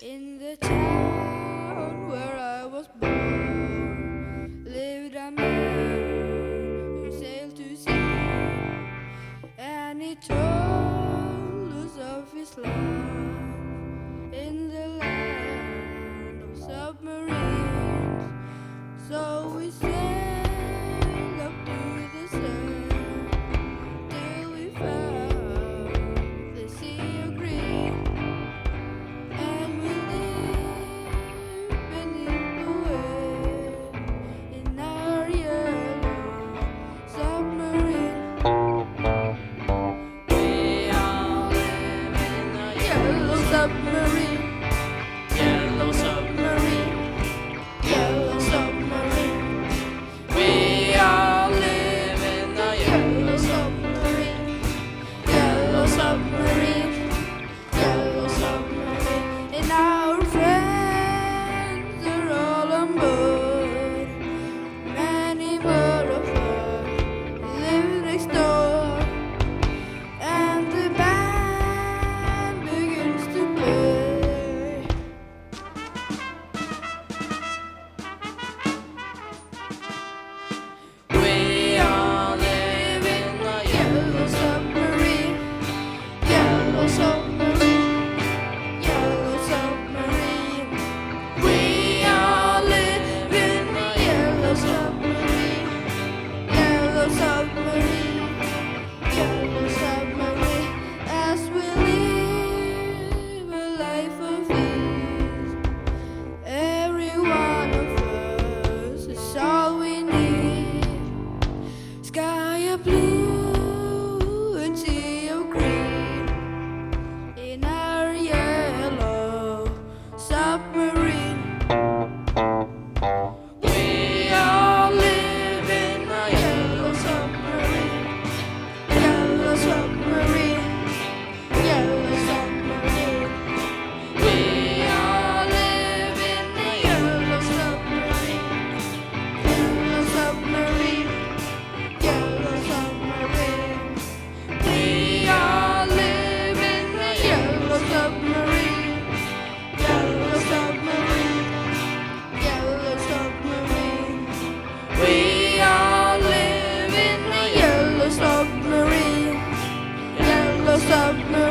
In the town where I was born lived a man who sailed to sea, and he told us of his life in the land of submarines. So we sailed up to the sun till we found the sea of green. Submarine, yellow submarine.